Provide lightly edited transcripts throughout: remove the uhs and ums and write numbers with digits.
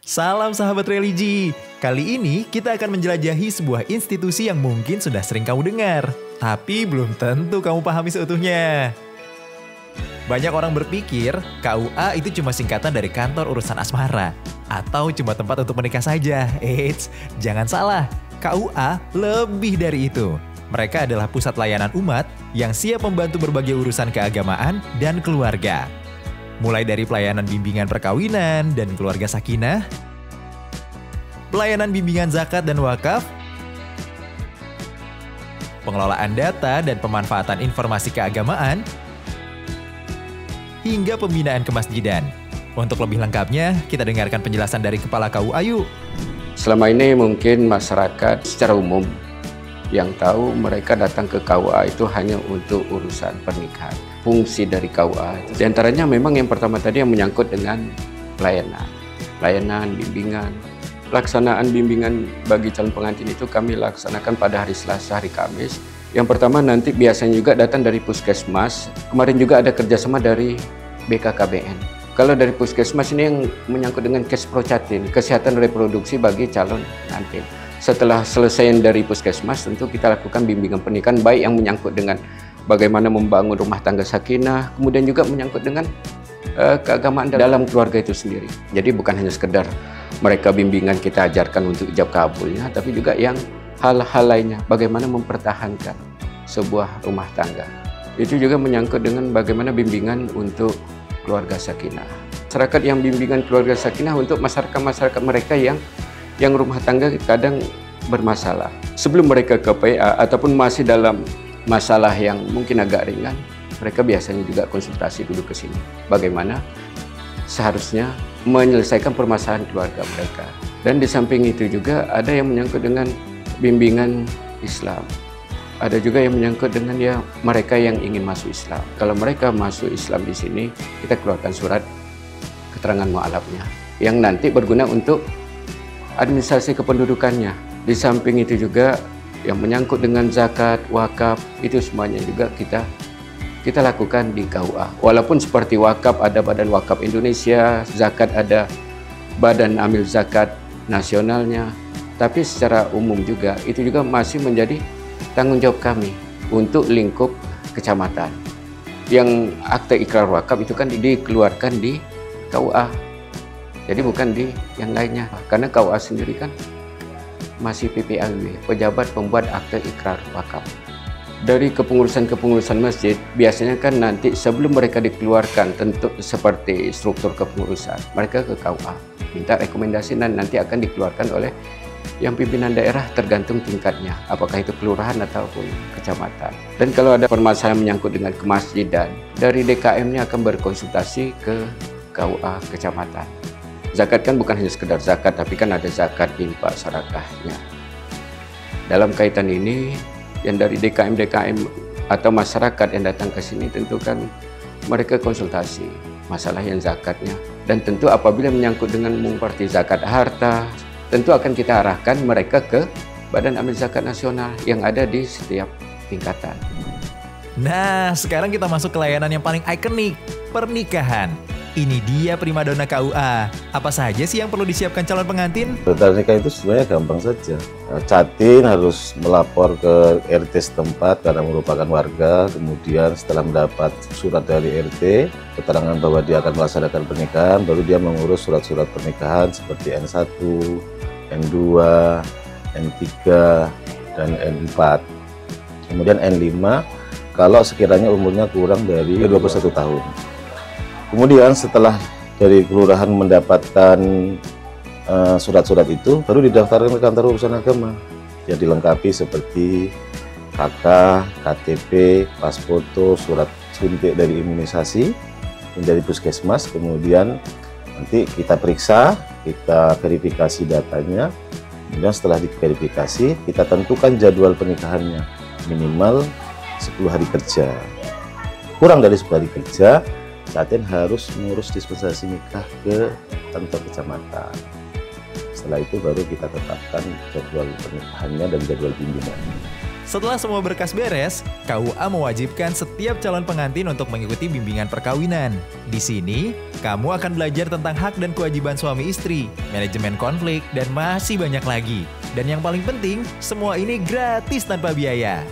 Salam sahabat religi. Kali ini kita akan menjelajahi sebuah institusi yang mungkin sudah sering kamu dengar, tapi belum tentu kamu pahami seutuhnya. Banyak orang berpikir KUA itu cuma singkatan dari kantor urusan asmara, atau cuma tempat untuk menikah saja. Eits, jangan salah, KUA lebih dari itu. Mereka adalah pusat layanan umat yang siap membantu berbagai urusan keagamaan dan keluarga. Mulai dari pelayanan bimbingan perkawinan dan keluarga sakinah, pelayanan bimbingan zakat dan wakaf, pengelolaan data dan pemanfaatan informasi keagamaan, hingga pembinaan kemasjidan. Untuk lebih lengkapnya, kita dengarkan penjelasan dari Kepala KUA yuk. Selama ini mungkin masyarakat secara umum yang tahu mereka datang ke KUA itu hanya untuk urusan pernikahan. Fungsi dari KUA itu diantaranya memang yang pertama tadi yang menyangkut dengan pelayanan, bimbingan. Pelaksanaan bimbingan bagi calon pengantin itu kami laksanakan pada hari Selasa, hari Kamis. Yang pertama nanti biasanya juga datang dari Puskesmas. Kemarin juga ada kerjasama dari BKKBN. Kalau dari Puskesmas ini yang menyangkut dengan Kesprocatin, kesehatan reproduksi bagi calon pengantin. Setelah selesai dari Puskesmas, tentu kita lakukan bimbingan pernikahan baik yang menyangkut dengan bagaimana membangun rumah tangga sakinah, kemudian juga menyangkut dengan keagamaan dalam keluarga itu sendiri. Jadi bukan hanya sekedar mereka bimbingan kita ajarkan untuk ijab kabulnya, tapi juga yang hal-hal lainnya, bagaimana mempertahankan sebuah rumah tangga. Itu juga menyangkut dengan bagaimana bimbingan untuk keluarga sakinah. Masyarakat yang bimbingan keluarga sakinah untuk masyarakat mereka yang rumah tangga kadang bermasalah. Sebelum mereka ke PA ataupun masih dalam masalah yang mungkin agak ringan, mereka biasanya juga konsultasi dulu ke sini. Bagaimana seharusnya menyelesaikan permasalahan keluarga mereka. Dan di samping itu juga ada yang menyangkut dengan bimbingan Islam. Ada juga yang menyangkut dengan mereka yang ingin masuk Islam. Kalau mereka masuk Islam di sini, kita keluarkan surat keterangan mu'alafnya yang nanti berguna untuk administrasi kependudukannya. Di samping itu juga yang menyangkut dengan zakat, wakaf, itu semuanya juga kita lakukan di KUA. Walaupun seperti wakaf ada Badan Wakaf Indonesia, zakat ada Badan Amil Zakat Nasionalnya, tapi secara umum juga itu juga masih menjadi tanggung jawab kami untuk lingkup kecamatan. Yang akte ikrar wakaf itu kan dikeluarkan di KUA, jadi bukan di yang lainnya. Karena KUA sendiri kan masih PPAW, pejabat pembuat akte ikrar wakaf. Dari kepengurusan masjid, biasanya kan nanti sebelum mereka dikeluarkan, tentu seperti struktur kepengurusan, mereka ke KUA, minta rekomendasi dan nanti akan dikeluarkan oleh yang pimpinan daerah tergantung tingkatnya, apakah itu kelurahan ataupun kecamatan. Dan kalau ada permasalahan menyangkut dengan kemasjidan, dari DKM-nya akan berkonsultasi ke KUA kecamatan. Zakat kan bukan hanya sekedar zakat, tapi kan ada zakat, infak, sedekahnya. Dalam kaitan ini, yang dari DKM atau masyarakat yang datang ke sini tentu kan mereka konsultasi masalah yang zakatnya. Dan tentu apabila menyangkut dengan memperti zakat harta, tentu akan kita arahkan mereka ke Badan Amil Zakat Nasional yang ada di setiap tingkatan. Nah, sekarang kita masuk ke layanan yang paling ikonik, pernikahan. Ini dia primadona KUA. Apa saja sih yang perlu disiapkan calon pengantin? Daftar nikah itu sebenarnya gampang saja. Catin harus melapor ke RT setempat karena merupakan warga. Kemudian setelah mendapat surat dari RT, keterangan bahwa dia akan melaksanakan pernikahan, baru dia mengurus surat-surat pernikahan seperti N1, N2, N3, dan N4. Kemudian N5 kalau sekiranya umurnya kurang dari 21 tahun. Kemudian setelah dari kelurahan mendapatkan surat-surat itu, baru didaftarkan ke kantor urusan agama. Yang dilengkapi seperti KK, KTP, pas foto, surat suntik dari imunisasi, dari Puskesmas. Kemudian nanti kita periksa, kita verifikasi datanya. Kemudian setelah diverifikasi, kita tentukan jadwal pernikahannya. Minimal 10 hari kerja. Kurang dari 10 hari kerja, Catin harus mengurus dispensasi nikah ke kantor kecamatan. Setelah itu baru kita tetapkan jadwal pernikahannya dan jadwal bimbingan. Setelah semua berkas beres, KUA mewajibkan setiap calon pengantin untuk mengikuti bimbingan perkawinan. Di sini, Kamu akan belajar tentang hak dan kewajiban suami istri, manajemen konflik, dan masih banyak lagi. Dan yang paling penting, semua ini gratis tanpa biaya.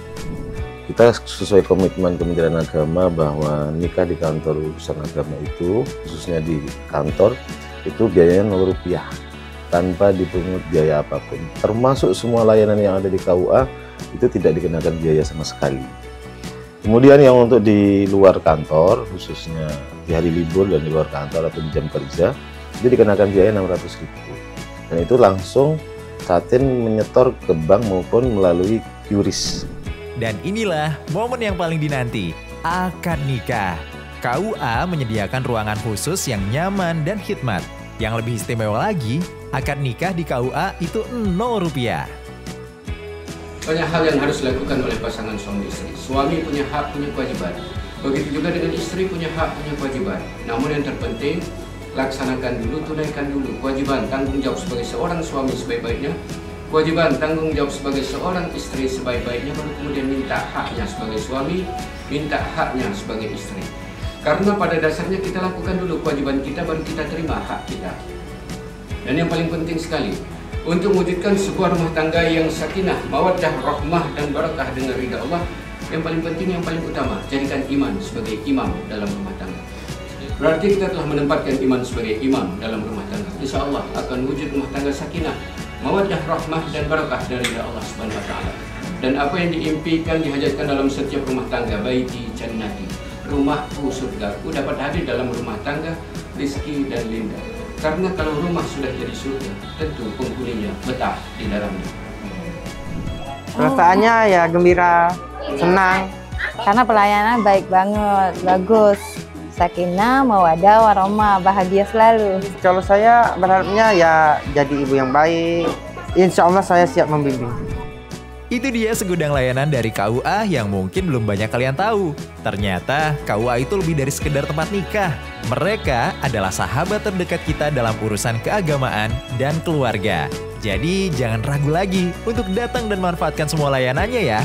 Kita sesuai komitmen Kementerian Agama bahwa nikah di kantor urusan agama itu, khususnya di kantor, itu biayanya Rp0 tanpa dipungut biaya apapun. Termasuk semua layanan yang ada di KUA itu tidak dikenakan biaya sama sekali. Kemudian yang untuk di luar kantor, khususnya di hari libur dan di luar kantor atau di jam kerja, itu dikenakan biaya Rp600.000. Dan itu langsung Catin menyetor ke bank maupun melalui QRIS. Dan inilah momen yang paling dinanti, akad nikah. KUA menyediakan ruangan khusus yang nyaman dan khidmat. Yang lebih istimewa lagi, akad nikah di KUA itu Rp0. Banyak hal yang harus dilakukan oleh pasangan suami istri. Suami punya hak, punya kewajiban. Begitu juga dengan istri punya hak, punya kewajiban. Namun yang terpenting, laksanakan dulu, tunaikan dulu kewajiban tanggung jawab sebagai seorang suami sebaik-baiknya, kewajiban tanggung jawab sebagai seorang istri sebaik-baiknya, baru kemudian minta haknya sebagai suami, minta haknya sebagai istri. Karena pada dasarnya kita lakukan dulu kewajiban kita, baru kita terima hak kita. Dan yang paling penting sekali, untuk mewujudkan sebuah rumah tangga yang sakinah, mawaddah, rahmah, dan barakah dengan ridha Allah, yang paling penting, yang paling utama, jadikan iman sebagai imam dalam rumah tangga. Berarti kita telah menempatkan iman sebagai imam dalam rumah tangga. Insya Allah akan wujud rumah tangga sakinah, mawaddah, rahmah, dan barakah dari ridha Allah Subhanahu wa Ta'ala. Dan apa yang diimpikan, dihajatkan dalam setiap rumah tangga, baiti jannati, rumahku surgaku, dapat hadir dalam rumah tangga, rizki dan linda. Karena kalau rumah sudah jadi surga, tentu penghuninya betah di dalamnya. Perasaannya ya gembira, senang. Karena pelayanan baik banget, bagus. Sakinah, mawaddah, warahmah, bahagia selalu. Kalau saya berharapnya ya jadi ibu yang baik. Insya Allah saya siap membimbing. Itu dia segudang layanan dari KUA yang mungkin belum banyak kalian tahu. Ternyata KUA itu lebih dari sekedar tempat nikah. Mereka adalah sahabat terdekat kita dalam urusan keagamaan dan keluarga. Jadi jangan ragu lagi untuk datang dan manfaatkan semua layanannya ya.